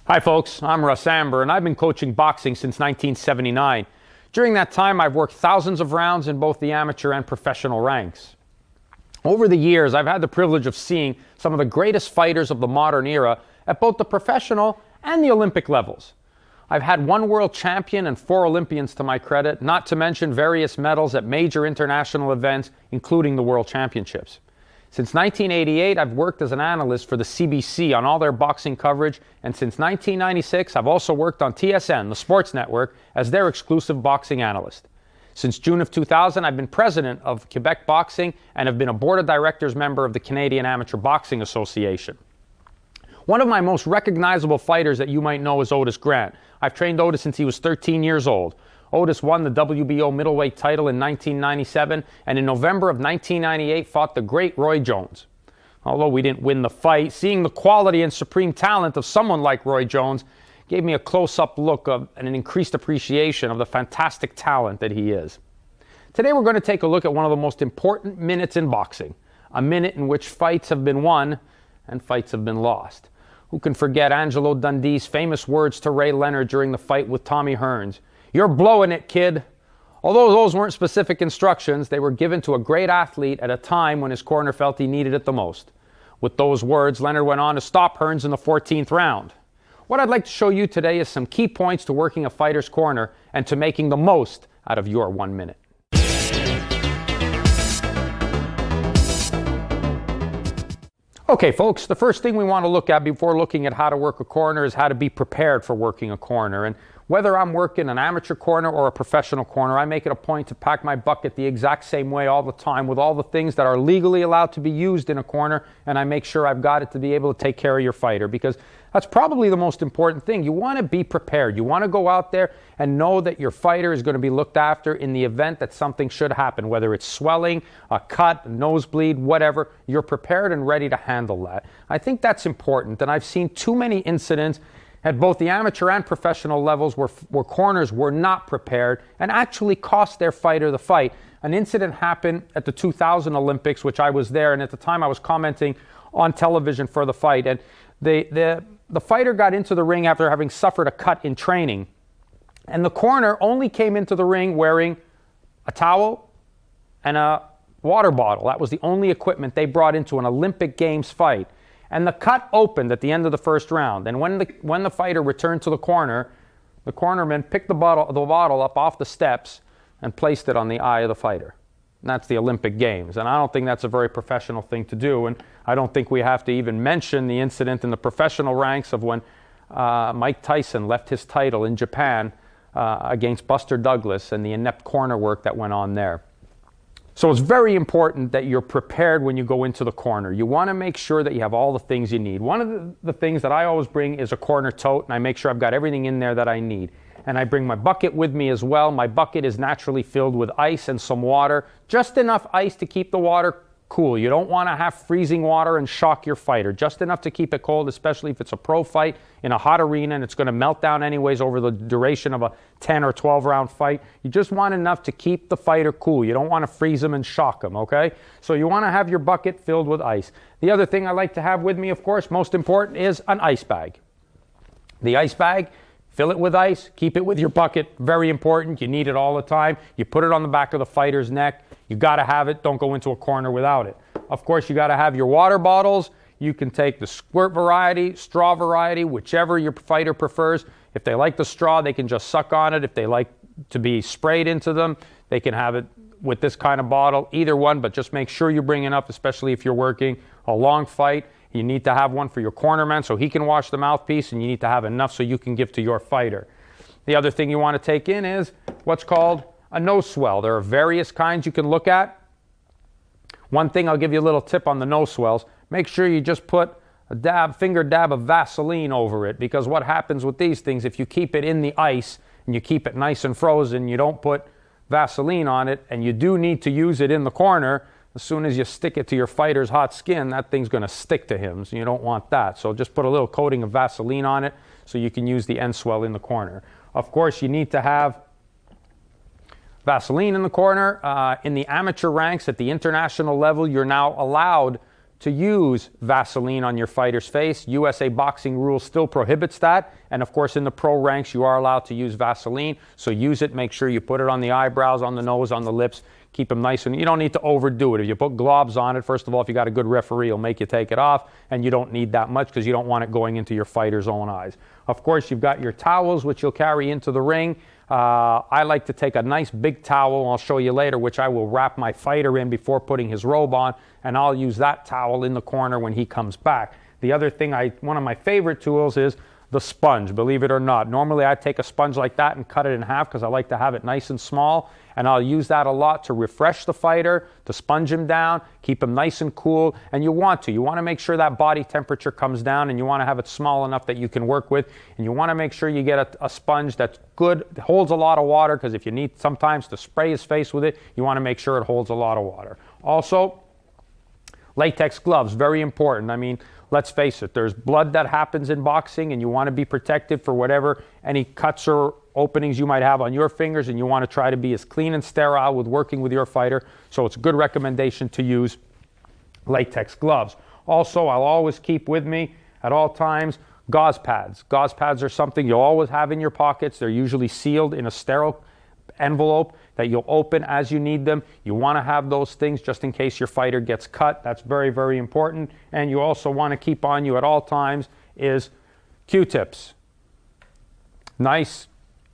Hi folks, I'm Russ Amber and I've been coaching boxing since 1979. During that time, I've worked thousands of rounds in both the amateur and professional ranks. Over the years, I've had the privilege of seeing some of the greatest fighters of the modern era at both the professional and the Olympic levels. I've had one world champion and 4 Olympians to my credit, not to mention various medals at major international events, including the World Championships. Since 1988, I've worked as an analyst for the CBC on all their boxing coverage, and since 1996, I've also worked on TSN, the sports network, as their exclusive boxing analyst. Since June of 2000, I've been president of Quebec Boxing and have been a board of directors member of the Canadian Amateur Boxing Association. One of my most recognizable fighters that you might know is Otis Grant. I've trained Otis since he was 13 years old. Otis won the WBO middleweight title in 1997 and in November of 1998 fought the great Roy Jones. Although we didn't win the fight, seeing the quality and supreme talent of someone like Roy Jones gave me a close-up look of and an increased appreciation of the fantastic talent that he is. Today we're going to take a look at one of the most important minutes in boxing, a minute in which fights have been won and fights have been lost. Who can forget Angelo Dundee's famous words to Ray Leonard during the fight with Tommy Hearns? "You're blowing it, kid." Although those weren't specific instructions, they were given to a great athlete at a time when his corner felt he needed it the most. With those words, Leonard went on to stop Hearns in the 14th round. What I'd like to show you today is some key points to working a fighter's corner and to making the most out of your 1 minute. Okay, folks, the first thing we want to look at before looking at how to work a corner is how to be prepared for working a corner. And whether I'm working an amateur corner or a professional corner, I make it a point to pack my bucket the exact same way all the time with all the things that are legally allowed to be used in a corner, and I make sure I've got it to be able to take care of your fighter, because that's probably the most important thing. You want to be prepared. You want to go out there and know that your fighter is going to be looked after in the event that something should happen, whether it's swelling, a cut, a nosebleed, whatever. You're prepared and ready to handle that. I think that's important, and I've seen too many incidents at both the amateur and professional levels where corners were not prepared and actually cost their fighter the fight. An incident happened at the 2000 Olympics, which I was there, and at the time I was commenting on television for the fight. And the fighter got into the ring after having suffered a cut in training. And the corner only came into the ring wearing a towel and a water bottle. That was the only equipment they brought into an Olympic Games fight. And the cut opened at the end of the first round. And when the fighter returned to the cornerman picked the bottle up off the steps and placed it on the eye of the fighter. And that's the Olympic Games. And I don't think that's a very professional thing to do. And I don't think we have to even mention the incident in the professional ranks of when Mike Tyson left his title in Japan against Buster Douglas and the inept corner work that went on there. So it's very important that you're prepared when you go into the corner. You want to make sure that you have all the things you need. One of the things that I always bring is a corner tote, and I make sure I've got everything in there that I need. And I bring my bucket with me as well. My bucket is naturally filled with ice and some water, just enough ice to keep the water cool. You don't want to have freezing water and shock your fighter. Just enough to keep it cold, especially if it's a pro fight in a hot arena and it's going to melt down anyways over the duration of a 10 or 12 round fight. You just want enough to keep the fighter cool. You don't want to freeze him and shock him, okay? So you want to have your bucket filled with ice. The other thing I like to have with me, of course, most important, is an ice bag. The ice bag, fill it with ice, keep it with your bucket. Very important. You need it all the time. You put it on the back of the fighter's neck. You got to have it. Don't go into a corner without it. Of course, you got to have your water bottles. You can take the squirt variety, straw variety, whichever your fighter prefers. If they like the straw, they can just suck on it. If they like to be sprayed into them, they can have it with this kind of bottle. Either one, but just make sure you bring enough, especially if you're working a long fight. You need to have one for your cornerman so he can wash the mouthpiece, and you need to have enough so you can give to your fighter. The other thing you want to take in is what's called a nose swell. There are various kinds you can look at. One thing, I'll give you a little tip on the nose swells. Make sure you just put a finger dab of Vaseline over it, because what happens with these things, if you keep it in the ice and you keep it nice and frozen, you don't put Vaseline on it, and you do need to use it in the corner, as soon as you stick it to your fighter's hot skin, that thing's going to stick to him, so you don't want that. So just put a little coating of Vaseline on it so you can use the end swell in the corner. Of course, you need to have Vaseline in the corner. In the amateur ranks at the international level, you're now allowed to use Vaseline on your fighter's face. USA Boxing Rules still prohibits that. And of course, in the pro ranks, you are allowed to use Vaseline. So use it. Make sure you put it on the eyebrows, on the nose, on the lips. Keep them nice, and you don't need to overdo it. If you put gloves on it, first of all, if you got a good referee, he'll make you take it off, and you don't need that much because you don't want it going into your fighter's own eyes. Of course, you've got your towels, which you'll carry into the ring. I like to take a nice big towel, and I'll show you later, which I will wrap my fighter in before putting his robe on, and I'll use that towel in the corner when he comes back. The other thing, one of my favorite tools is the sponge, believe it or not. Normally I take a sponge like that and cut it in half because I like to have it nice and small, and I'll use that a lot to refresh the fighter, to sponge him down, keep him nice and cool. And you want to make sure that body temperature comes down, and you want to have it small enough that you can work with, and you want to make sure you get a sponge that's good, holds a lot of water, because if you need sometimes to spray his face with it, you want to make sure it holds a lot of water. Also, latex gloves, very important. I mean, let's face it, there's blood that happens in boxing, and you want to be protected for whatever, any cuts or openings you might have on your fingers, and you want to try to be as clean and sterile with working with your fighter. So it's a good recommendation to use latex gloves. Also, I'll always keep with me at all times gauze pads. Gauze pads are something you'll always have in your pockets. They're usually sealed in a sterile envelope that you'll open as you need them. You want to have those things just in case your fighter gets cut. That's very, very important. And you also want to keep on you at all times is Q-tips. Nice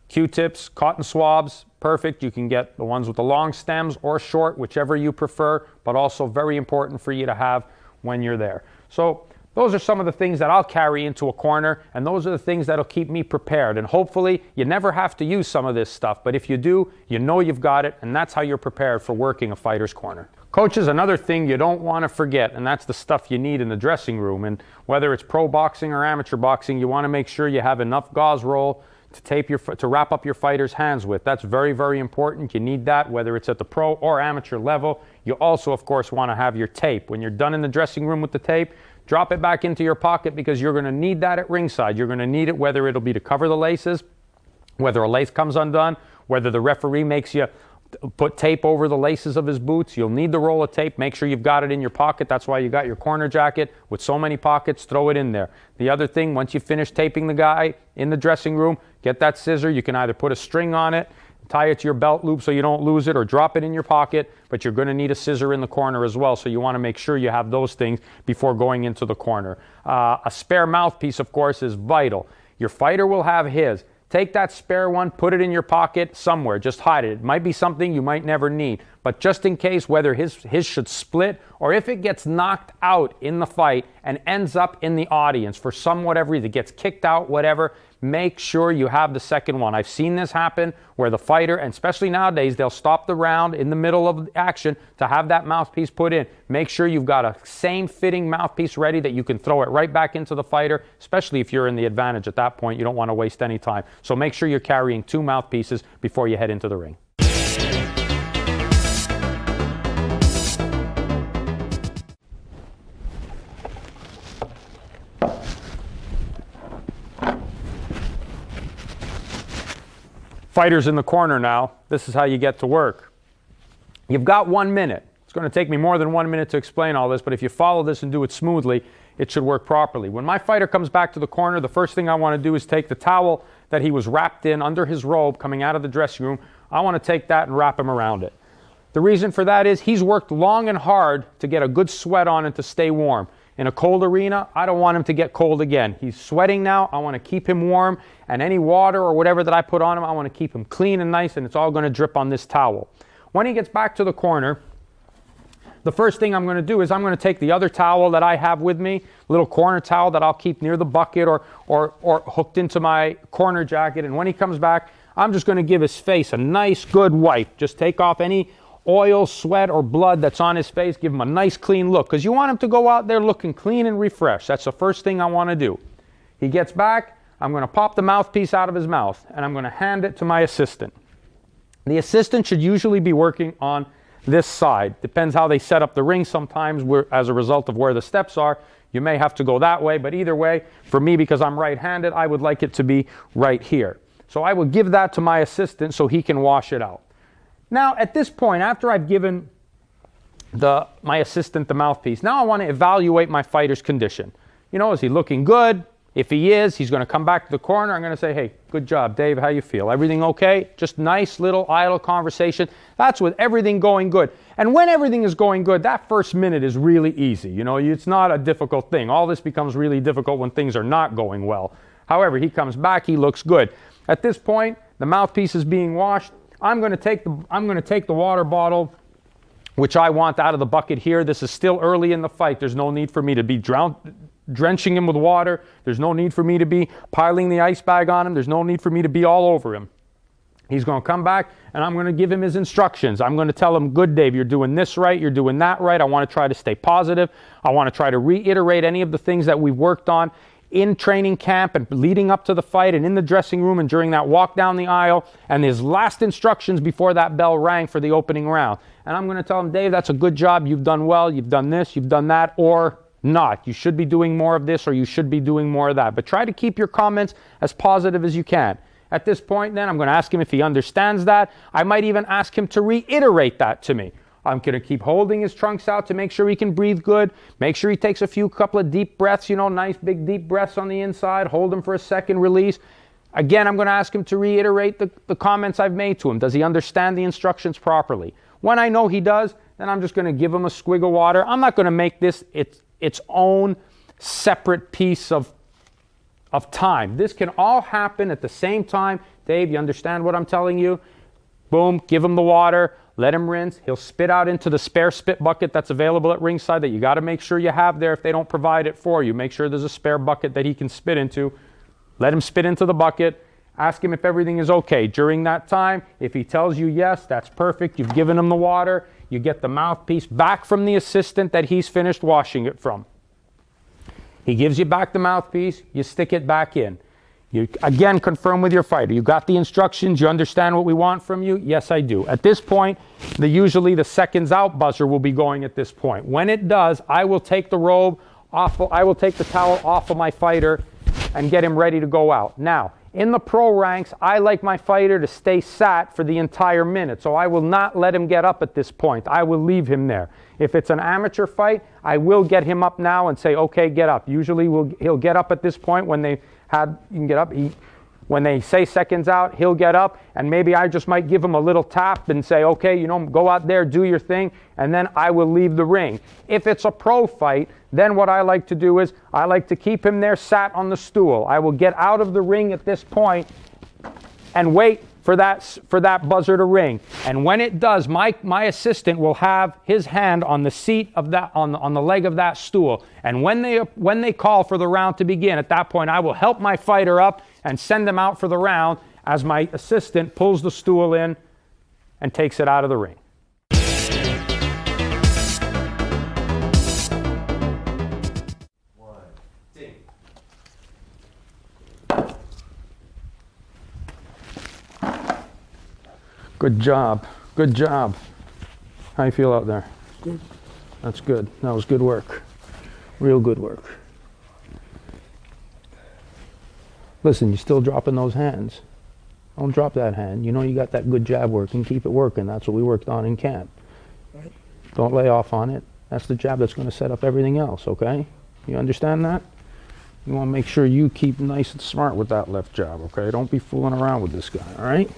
Q-tips, cotton swabs, perfect. You can get the ones with the long stems or short, whichever you prefer, but also very important for you to have when you're there. So those are some of the things that I'll carry into a corner, and those are the things that'll keep me prepared. And hopefully you never have to use some of this stuff, but if you do, you know you've got it, and that's how you're prepared for working a fighter's corner. Coaches, another thing you don't want to forget, and that's the stuff you need in the dressing room. And whether it's pro boxing or amateur boxing, you want to make sure you have enough gauze roll to wrap up your fighter's hands with. That's very, very important. You need that whether it's at the pro or amateur level. You also, of course, want to have your tape. When you're done in the dressing room with the tape, drop it back into your pocket, because you're going to need that at ringside. You're going to need it whether it'll be to cover the laces, whether a lace comes undone, whether the referee makes you put tape over the laces of his boots. You'll need the roll of tape. Make sure you've got it in your pocket. That's why you got your corner jacket with so many pockets. Throw it in there. The other thing, once you finish taping the guy in the dressing room, get that scissor. You can either put a string on it, tie it to your belt loop so you don't lose it, or drop it in your pocket, but you're going to need a scissor in the corner as well, so you want to make sure you have those things before going into the corner. A spare mouthpiece, of course, is vital. Your fighter will have his. Take that spare one, put it in your pocket somewhere, just hide it. It might be something you might never need, but just in case, whether his should split, or if it gets knocked out in the fight and ends up in the audience for whatever reason, gets kicked out, whatever, make sure you have the second one. I've seen this happen where the fighter, and especially nowadays, they'll stop the round in the middle of the action to have that mouthpiece put in. Make sure you've got a same fitting mouthpiece ready that you can throw it right back into the fighter, especially if you're in the advantage at that point. You don't want to waste any time. So make sure you're carrying 2 mouthpieces before you head into the ring. Fighters in the corner now. This is how you get to work. You've got 1 minute. It's going to take me more than 1 minute to explain all this, but if you follow this and do it smoothly, it should work properly. When my fighter comes back to the corner, the first thing I want to do is take the towel that he was wrapped in under his robe coming out of the dressing room. I want to take that and wrap him around it. The reason for that is he's worked long and hard to get a good sweat on and to stay warm. In a cold arena, I don't want him to get cold again. He's sweating now. I want to keep him warm, and any water or whatever that I put on him, I want to keep him clean and nice, and it's all going to drip on this towel. When he gets back to the corner, the first thing I'm going to do is I'm going to take the other towel that I have with me, little corner towel that I'll keep near the bucket or hooked into my corner jacket, and when he comes back, I'm just going to give his face a nice good wipe. Just take off any oil, sweat, or blood that's on his face. Give him a nice clean look, because you want him to go out there looking clean and refreshed. That's the first thing I want to do. He gets back, I'm going to pop the mouthpiece out of his mouth, and I'm going to hand it to my assistant. The assistant should usually be working on this side. Depends how they set up the ring. Sometimes as a result of where the steps are, you may have to go that way, but either way, for me, because I'm right-handed, I would like it to be right here. So I will give that to my assistant so he can wash it out. Now, at this point, after I've given my assistant the mouthpiece. Now I want to evaluate my fighter's condition. You know, is he looking good? If he is, he's going to come back to the corner. I'm going to say, hey, good job, Dave. How you feel? Everything okay? Just nice little idle conversation. That's with everything going good. And when everything is going good, that first minute is really easy. You know, it's not a difficult thing. All this becomes really difficult when things are not going well. However, he comes back, he looks good. At this point, the mouthpiece is being washed. I'm going to take the water bottle, which I want out of the bucket here. This is still early in the fight. There's no need for me to be drenching him with water. There's no need for me to be piling the ice bag on him. There's no need for me to be all over him. He's going to come back, and I'm going to give him his instructions. I'm going to tell him, good, Dave, you're doing this right, you're doing that right. I want to try to stay positive. I want to try to reiterate any of the things that we've worked on in training camp and leading up to the fight and in the dressing room and during that walk down the aisle and his last instructions before that bell rang for the opening round. And I'm going to tell him, Dave, that's a good job. You've done well. You've done this. You've done that. Or not. You should be doing more of this or you should be doing more of that. But try to keep your comments as positive as you can. At this point, then, I'm going to ask him if he understands that. I might even ask him to reiterate that to me. I'm going to keep holding his trunks out to make sure he can breathe good. Make sure he takes a couple of deep breaths, you know, nice big deep breaths on the inside. Hold him for a second, release. Again, I'm going to ask him to reiterate the comments I've made to him. Does he understand the instructions properly? When I know he does, then I'm just going to give him a swig of water. I'm not going to make this its own separate piece of time. This can all happen at the same time. Dave, you understand what I'm telling you? Boom, give him the water. Let him rinse. He'll spit out into the spare spit bucket that's available at ringside that you got to make sure you have there if they don't provide it for you. Make sure there's a spare bucket that he can spit into. Let him spit into the bucket. Ask him if everything is okay. During that time, if he tells you yes, that's perfect. You've given him the water. You get the mouthpiece back from the assistant that he's finished washing it from. He gives you back the mouthpiece. You stick it back in. You, again, confirm with your fighter. You got the instructions. You understand what we want from you? Yes, I do. At this point, usually the seconds out buzzer will be going at this point. When it does, I will take the robe off. I will take the towel off of my fighter and get him ready to go out. Now, in the pro ranks, I like my fighter to stay sat for the entire minute. So I will not let him get up at this point. I will leave him there. If it's an amateur fight, I will get him up now and say, okay, get up. Usually he'll get up at this point when you can get up. When they say seconds out, he'll get up, and maybe I just might give him a little tap and say, okay, you know, go out there, do your thing, and then I will leave the ring. If it's a pro fight, then what I like to do is I like to keep him there sat on the stool. I will get out of the ring at this point and wait for that buzzer to ring. And when it does, my assistant will have his hand on the seat of that on the leg of that stool. And when they call for the round to begin, at that point I will help my fighter up and send him out for the round as my assistant pulls the stool in and takes it out of the ring. Good job. Good job. How you feel out there? Good. That's good. That was good work. Real good work. Listen, you're still dropping those hands. Don't drop that hand. You know you got that good jab working. Keep it working. That's what we worked on in camp. Right. Don't lay off on it. That's the jab that's going to set up everything else, okay? You understand that? You want to make sure you keep nice and smart with that left jab, okay? Don't be fooling around with this guy, all right?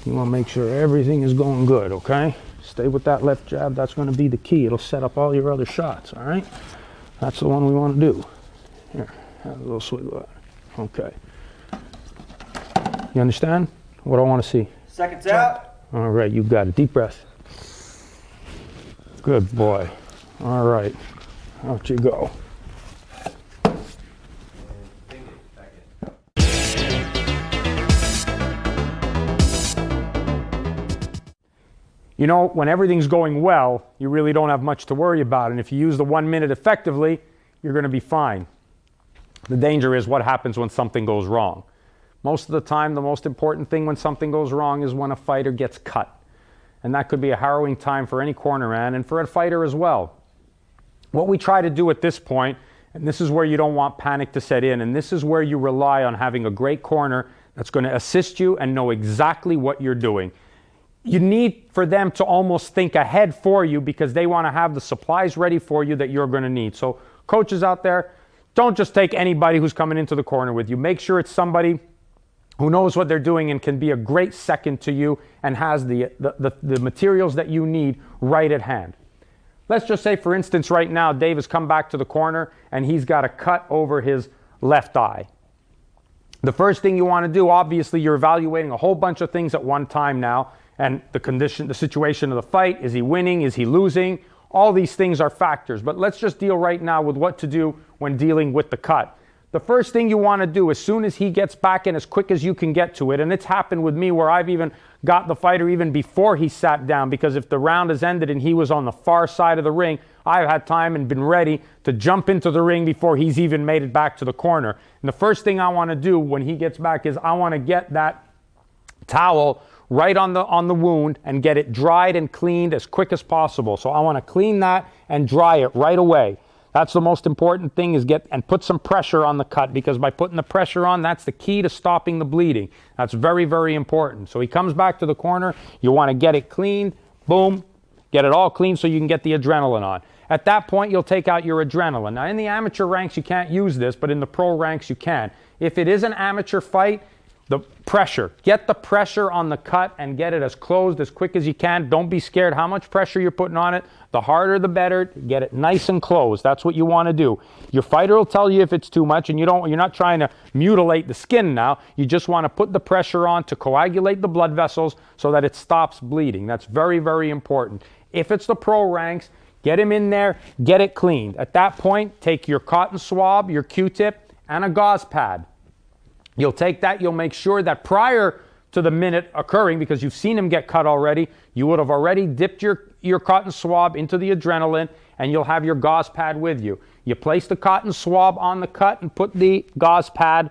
You want to make sure everything is going good, okay? Stay with that left jab. That's going to be the key. It'll set up all your other shots, all right? That's the one we want to do. Here, have a little swig of that. Okay. You understand what I want to see? Seconds out. All right, you got it. Deep breath. Good boy. All right, out you go. You know, when everything's going well, you really don't have much to worry about. And if you use the 1 minute effectively, you're going to be fine. The danger is what happens when something goes wrong. Most of the time, the most important thing when something goes wrong is when a fighter gets cut. And that could be a harrowing time for any cornerman and for a fighter as well. What we try to do at this point, and this is where you don't want panic to set in, and this is where you rely on having a great corner that's going to assist you and know exactly what you're doing. you need for them to almost think ahead for you because they want to have the supplies ready for you that you're going to need. So coaches out there, don't just take anybody who's coming into the corner with you. Make sure it's somebody who knows what they're doing and can be a great second to you and has the materials that you need right at hand. Let's just say, for instance, right now, Dave has come back to the corner and he's got a cut over his left eye. The first thing you want to do, obviously, you're evaluating a whole bunch of things at one time now, and the condition, the situation of the fight. Is he winning? Is he losing? All these things are factors, but let's just deal right now with what to do when dealing with the cut. The first thing you want to do as soon as he gets back in, as quick as you can get to it, and it's happened with me where I've even got the fighter even before he sat down, because if the round has ended and he was on the far side of the ring, I've had time and been ready to jump into the ring before he's even made it back to the corner. And the first thing I want to do when he gets back is I want to get that towel right on the wound and get it dried and cleaned as quick as possible. So I want to clean that and dry it right away. That's the most important thing, is get and put some pressure on the cut, because by putting the pressure on, that's the key to stopping the bleeding. That's very, very important. So he comes back to the corner. You want to get it cleaned. Boom. Get it all clean so you can get the adrenaline on. At that point, you'll take out your adrenaline. Now, in the amateur ranks, you can't use this, but in the pro ranks, you can. If it is an amateur fight, the pressure. Get the pressure on the cut and get it as closed as quick as you can. Don't be scared how much pressure you're putting on it. The harder, the better. Get it nice and closed. That's what you want to do. Your fighter will tell you if it's too much, and you're not trying to mutilate the skin now. You just want to put the pressure on to coagulate the blood vessels so that it stops bleeding. That's very, very important. If it's the pro ranks, get him in there, get it cleaned. At that point, take your cotton swab, your Q-tip, and a gauze pad. You'll take that, you'll make sure that prior to the minute occurring, because you've seen him get cut already, you would have already dipped your cotton swab into the adrenaline, and you'll have your gauze pad with you. You place the cotton swab on the cut and put the gauze pad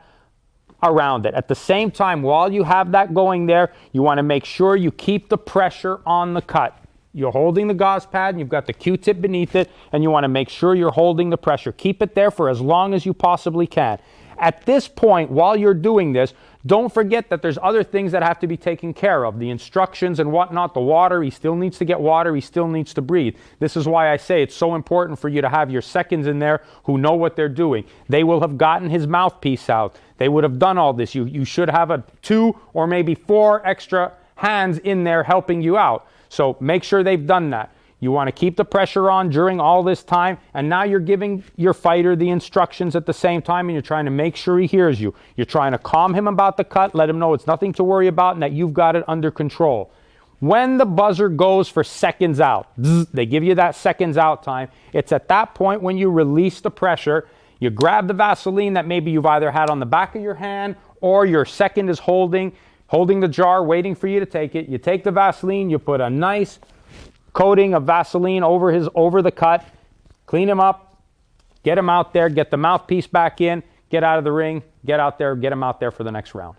around it. At the same time, while you have that going there, you want to make sure you keep the pressure on the cut. You're holding the gauze pad, and you've got the Q-tip beneath it, and you want to make sure you're holding the pressure. Keep it there for as long as you possibly can. At this point, while you're doing this, don't forget that there's other things that have to be taken care of. The instructions and whatnot, the water, he still needs to get water, he still needs to breathe. This is why I say it's so important for you to have your seconds in there who know what they're doing. They will have gotten his mouthpiece out. They would have done all this. You should have 2 or maybe 4 extra hands in there helping you out. So make sure they've done that. You want to keep the pressure on during all this time, and now you're giving your fighter the instructions at the same time, and you're trying to make sure he hears you. You're trying to calm him about the cut, let him know it's nothing to worry about and that you've got it under control. When the buzzer goes for seconds out, they give you that seconds out time, it's at that point when you release the pressure, you grab the Vaseline that maybe you've either had on the back of your hand or your second is holding the jar, waiting for you to take it. You take the Vaseline, you put a nice coating of Vaseline over the cut, clean him up, get him out there, get the mouthpiece back in, get out of the ring, get out there, get him out there for the next round.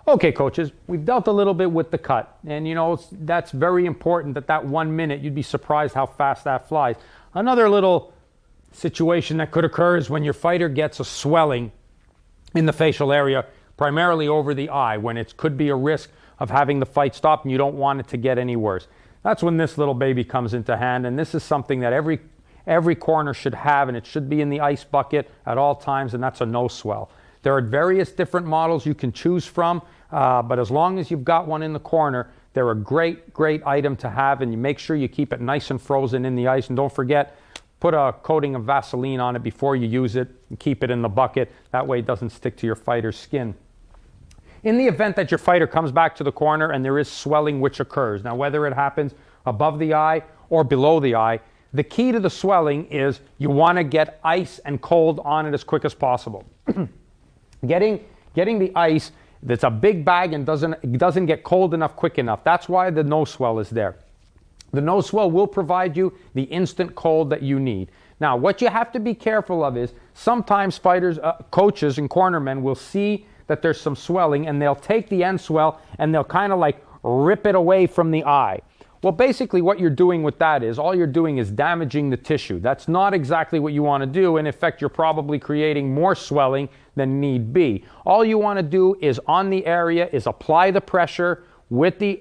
Okay, coaches, we've dealt a little bit with the cut, and that's very important that 1 minute, you'd be surprised how fast that flies. Another little situation that could occur is when your fighter gets a swelling in the facial area, primarily over the eye, when it could be a risk of having the fight stop and you don't want it to get any worse. That's when this little baby comes into hand, and this is something that every corner should have, and it should be in the ice bucket at all times, and that's a no swell. There are various different models you can choose from, but as long as you've got one in the corner, they're a great, great item to have, and you make sure you keep it nice and frozen in the ice, and don't forget, put a coating of Vaseline on it before you use it and keep it in the bucket. That way it doesn't stick to your fighter's skin. In the event that your fighter comes back to the corner and there is swelling which occurs, now whether it happens above the eye or below the eye, the key to the swelling is you want to get ice and cold on it as quick as possible. Getting the ice that's a big bag and doesn't get cold enough quick enough. That's why the no swell is there. The no swell will provide you the instant cold that you need. Now, what you have to be careful of is sometimes fighters, coaches and cornermen will see that there's some swelling, and they'll take the end swell and they'll kind of like rip it away from the eye. Well, basically what you're doing with that is all you're doing is damaging the tissue. That's not exactly what you want to do. In effect, you're probably creating more swelling than need be. All you want to do is on the area is apply the pressure with the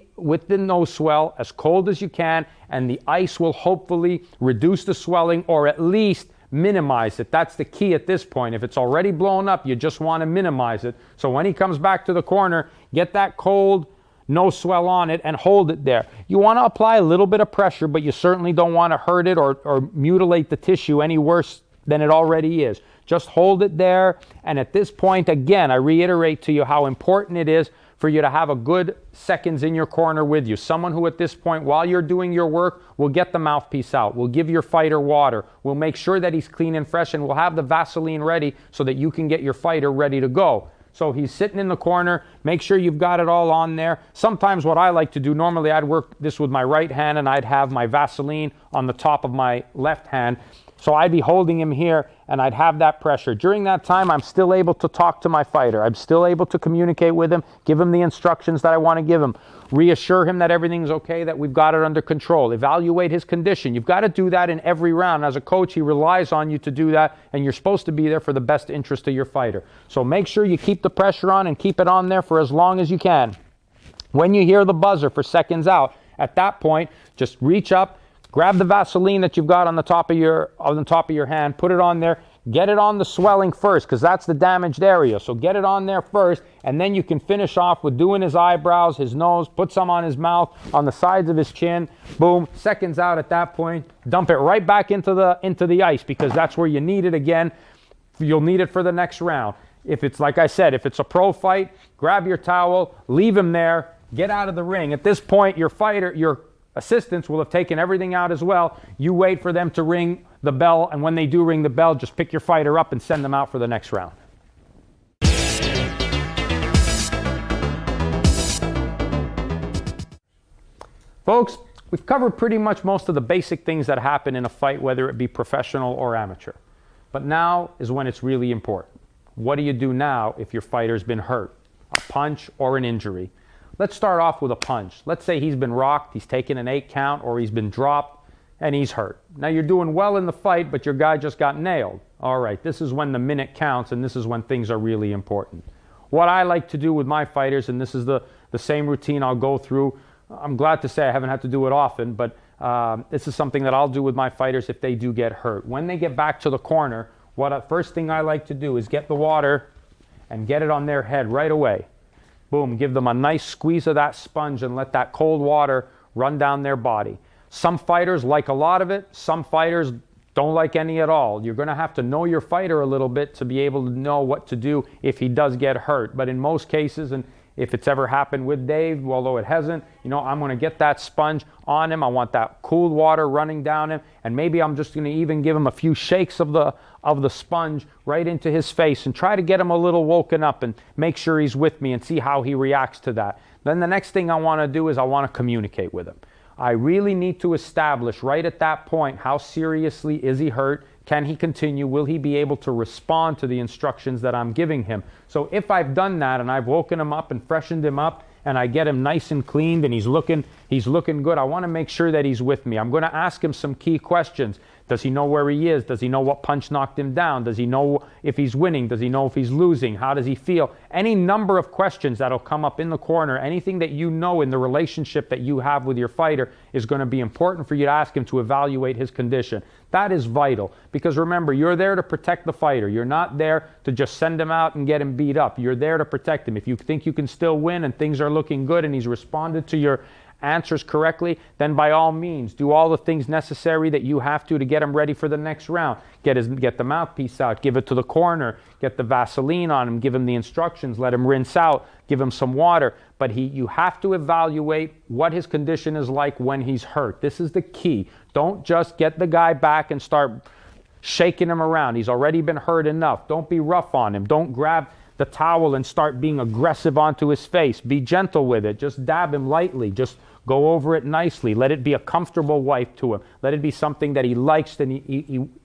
nose swell as cold as you can, and the ice will hopefully reduce the swelling or at least minimize it. That's the key at this point. If it's already blown up, you just want to minimize it. So when he comes back to the corner, get that cold nose swell on it and hold it there. You want to apply a little bit of pressure, but you certainly don't want to hurt it or mutilate the tissue any worse than it already is. Just hold it there. And at this point, again, I reiterate to you how important it is for you to have a good seconds in your corner with you. Someone who at this point, while you're doing your work, will get the mouthpiece out, will give your fighter water, will make sure that he's clean and fresh, and will have the Vaseline ready so that you can get your fighter ready to go. So he's sitting in the corner. Make sure you've got it all on there. Sometimes what I like to do, normally I'd work this with my right hand and I'd have my Vaseline on the top of my left hand. So I'd be holding him here and I'd have that pressure. During that time, I'm still able to talk to my fighter. I'm still able to communicate with him, give him the instructions that I want to give him, reassure him that everything's okay, that we've got it under control, evaluate his condition. You've got to do that in every round. As a coach, he relies on you to do that, and you're supposed to be there for the best interest of your fighter. So make sure you keep the pressure on and keep it on there for as long as you can. When you hear the buzzer for seconds out, at that point, just reach up, grab the Vaseline that you've got on the top of your hand, put it on there, get it on the swelling first, because that's the damaged area. So get it on there first, and then you can finish off with doing his eyebrows, his nose, put some on his mouth, on the sides of his chin. Boom, seconds out at that point. Dump it right back into the ice, because that's where you need it again. You'll need it for the next round. If it's, like I said, if it's a pro fight, grab your towel, leave him there, get out of the ring. At this point, your assistants will have taken everything out as well. You wait for them to ring the bell, and when they do ring the bell, just pick your fighter up and send them out for the next round. Folks, we've covered pretty much most of the basic things that happen in a fight, whether it be professional or amateur. But now is when it's really important. What do you do now if your fighter's been hurt? A punch or an injury? Let's start off with a punch. Let's say he's been rocked, he's taken an 8 count, or he's been dropped, and he's hurt. Now you're doing well in the fight, but your guy just got nailed. All right, this is when the minute counts, and this is when things are really important. What I like to do with my fighters, and this is the same routine I'll go through. I'm glad to say I haven't had to do it often, but this is something that I'll do with my fighters if they do get hurt. When they get back to the corner, first thing I like to do is get the water and get it on their head right away. Boom, give them a nice squeeze of that sponge and let that cold water run down their body. Some fighters like a lot of it. Some fighters don't like any at all. You're going to have to know your fighter a little bit to be able to know what to do if he does get hurt. But in most cases, and if it's ever happened with Dave, although it hasn't, I'm going to get that sponge on him. I want that cool water running down him, and maybe I'm just going to even give him a few shakes of the sponge right into his face and try to get him a little woken up and make sure he's with me and see how he reacts to that. Then the next thing I want to do is I want to communicate with him. I really need to establish right at that point, how seriously is he hurt? Can he continue? Will he be able to respond to the instructions that I'm giving him? So if I've done that and I've woken him up and freshened him up and I get him nice and cleaned and he's looking good, I want to make sure that he's with me. I'm going to ask him some key questions. Does he know where he is? Does he know what punch knocked him down? Does he know if he's winning? Does he know if he's losing? How does he feel? Any number of questions that'll come up in the corner, anything that you know in the relationship that you have with your fighter is going to be important for you to ask him to evaluate his condition. That is vital, because remember, you're there to protect the fighter. You're not there to just send him out and get him beat up. You're there to protect him. If you think you can still win and things are looking good and he's responded to your answers correctly, then by all means do all the things necessary that you have to get him ready for the next round. Get the mouthpiece out, give it to the corner, get the Vaseline on him, give him the instructions, let him rinse out, give him some water. But you have to evaluate what his condition is like when he's hurt. This is the key. Don't just get the guy back and start shaking him around. He's already been hurt enough. Don't be rough on him. Don't grab the towel and start being aggressive onto his face. Be gentle with it. Just dab him lightly. Just go over it nicely. Let it be a comfortable wipe to him. Let it be something that he likes and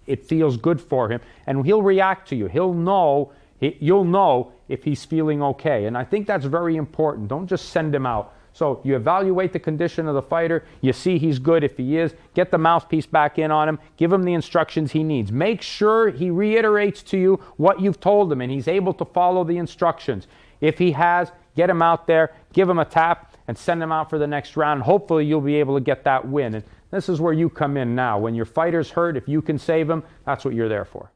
it feels good for him. And he'll react to you. You'll know if he's feeling okay. And I think that's very important. Don't just send him out. So you evaluate the condition of the fighter. You see he's good. If he is, get the mouthpiece back in on him. Give him the instructions he needs. Make sure he reiterates to you what you've told him and he's able to follow the instructions. If he has, get him out there, give him a tap, and send him out for the next round. Hopefully you'll be able to get that win. And this is where you come in now. When your fighter's hurt, if you can save him, that's what you're there for.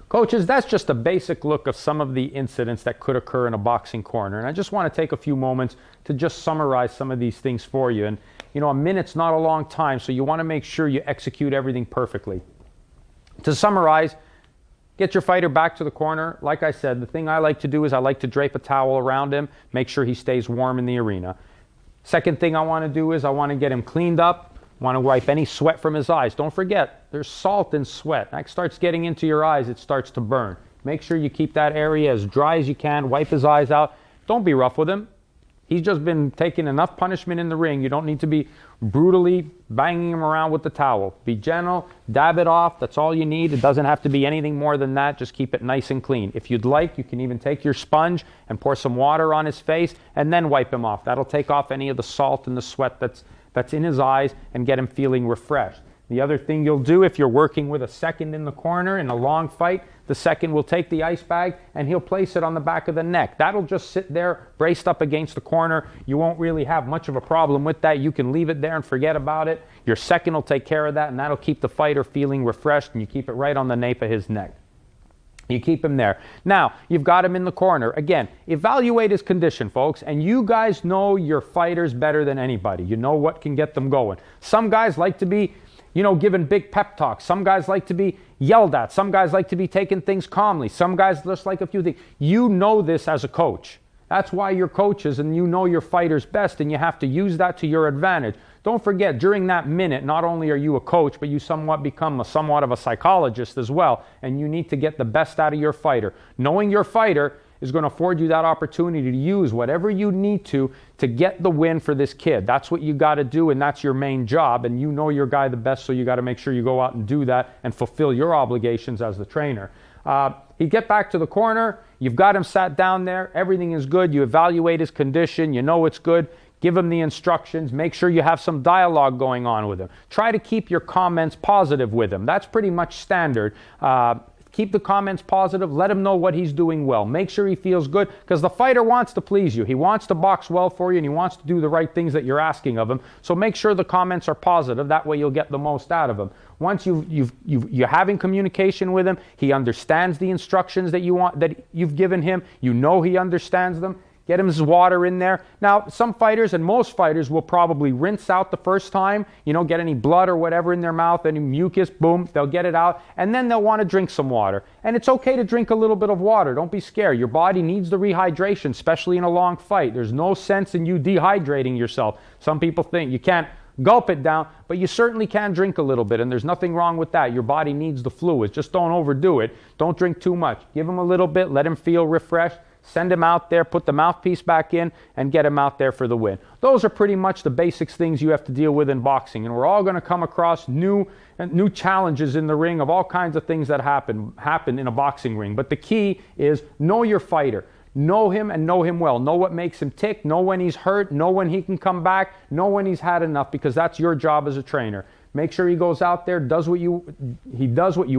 Coaches, that's just a basic look of some of the incidents that could occur in a boxing corner. And I just want to take a few moments to just summarize some of these things for you. And, you know, a minute's not a long time, so you want to make sure you execute everything perfectly. To summarize, get your fighter back to the corner. Like I said, the thing I like to do is I like to drape a towel around him, make sure he stays warm in the arena. Second thing I want to do is I want to get him cleaned up. Want to wipe any sweat from his eyes. Don't forget, there's salt in sweat. That starts getting into your eyes, it starts to burn. Make sure you keep that area as dry as you can. Wipe his eyes out. Don't be rough with him. He's just been taking enough punishment in the ring. You don't need to be brutally banging him around with the towel. Be gentle, dab it off. That's all you need. It doesn't have to be anything more than that. Just keep it nice and clean. If you'd like, you can even take your sponge and pour some water on his face and then wipe him off. That'll take off any of the salt and the sweat that's in his eyes and get him feeling refreshed. The other thing you'll do if you're working with a second in the corner in a long fight, the second will take the ice bag and he'll place it on the back of the neck. That'll just sit there braced up against the corner. You won't really have much of a problem with that. You can leave it there and forget about it. Your second will take care of that, and that'll keep the fighter feeling refreshed, and you keep it right on the nape of his neck. You keep him there. Now, you've got him in the corner. Again, evaluate his condition, folks, and you guys know your fighters better than anybody. You know what can get them going. Some guys like to be, given big pep talks. Some guys like to be yelled at. Some guys like to be taking things calmly. Some guys just like a few things. You know this as a coach. That's why you're coaches, and you know your fighters best, and you have to use that to your advantage. Don't forget, during that minute, not only are you a coach, but you become somewhat of a psychologist as well, and you need to get the best out of your fighter. Knowing your fighter is going to afford you that opportunity to use whatever you need to get the win for this kid. That's what you got to do, and that's your main job, and you know your guy the best, so you got to make sure you go out and do that and fulfill your obligations as the trainer. He'd get back to the corner. You've got him sat down there. Everything is good. You evaluate his condition. You know it's good. Give him the instructions. Make sure you have some dialogue going on with him. Try to keep your comments positive with him. That's pretty much standard. Keep the comments positive. Let him know what he's doing well. Make sure he feels good, because the fighter wants to please you. He wants to box well for you, and he wants to do the right things that you're asking of him. So make sure the comments are positive. That way you'll get the most out of him. Once you're having communication with him, he understands the instructions that you've given him. You know he understands them. Get him his water in there. Now, some fighters and most fighters will probably rinse out the first time, get any blood or whatever in their mouth, any mucus, boom, they'll get it out, and then they'll want to drink some water. And it's okay to drink a little bit of water. Don't be scared. Your body needs the rehydration, especially in a long fight. There's no sense in you dehydrating yourself. Some people think you can't gulp it down, but you certainly can drink a little bit, and there's nothing wrong with that. Your body needs the fluids. Just don't overdo it. Don't drink too much. Give him a little bit. Let him feel refreshed. Send him out there, put the mouthpiece back in, and get him out there for the win. Those are pretty much the basics things you have to deal with in boxing. And we're all going to come across new challenges in the ring of all kinds of things that happen in a boxing ring. But the key is know your fighter. Know him and know him well. Know what makes him tick. Know when he's hurt. Know when he can come back. Know when he's had enough, because that's your job as a trainer. Make sure he goes out there, does what you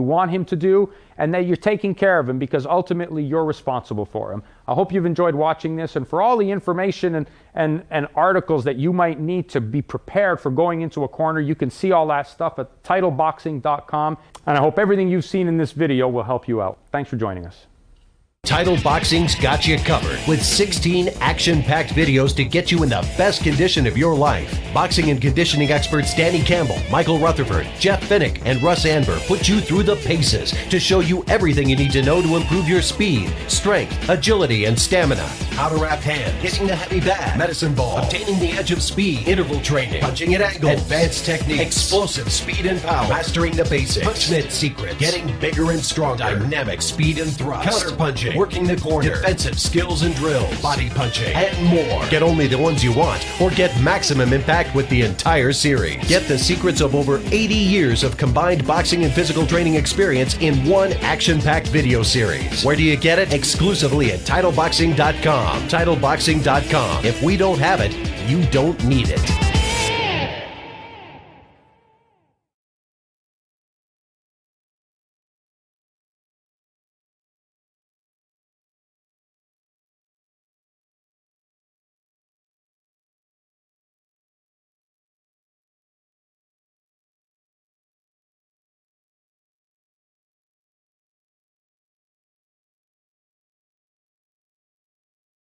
want him to do, and that you're taking care of him, because ultimately you're responsible for him. I hope you've enjoyed watching this, and for all the information and articles that you might need to be prepared for going into a corner, you can see all that stuff at TitleBoxing.com, and I hope everything you've seen in this video will help you out. Thanks for joining us. Title Boxing's got you covered with 16 action-packed videos to get you in the best condition of your life. Boxing and conditioning experts Danny Campbell, Michael Rutherford, Jeff Finnick, and Russ Anber put you through the paces to show you everything you need to know to improve your speed, strength, agility, and stamina. how to wrap hand, hitting the heavy bag, medicine ball, obtaining the edge of speed, interval training, punching at angles, advanced techniques, explosive speed and power, mastering the basics, punchnet secret, getting bigger and stronger, dynamic speed and thrust, counter punching, working the corner, defensive skills and drills, body punching, and more. Get only the ones you want, or get maximum impact with the entire series. Get the secrets of over 80 years of combined boxing and physical training experience in one action-packed video series. Where do you get it? Exclusively at TitleBoxing.com. TitleBoxing.com. If we don't have it, you don't need it.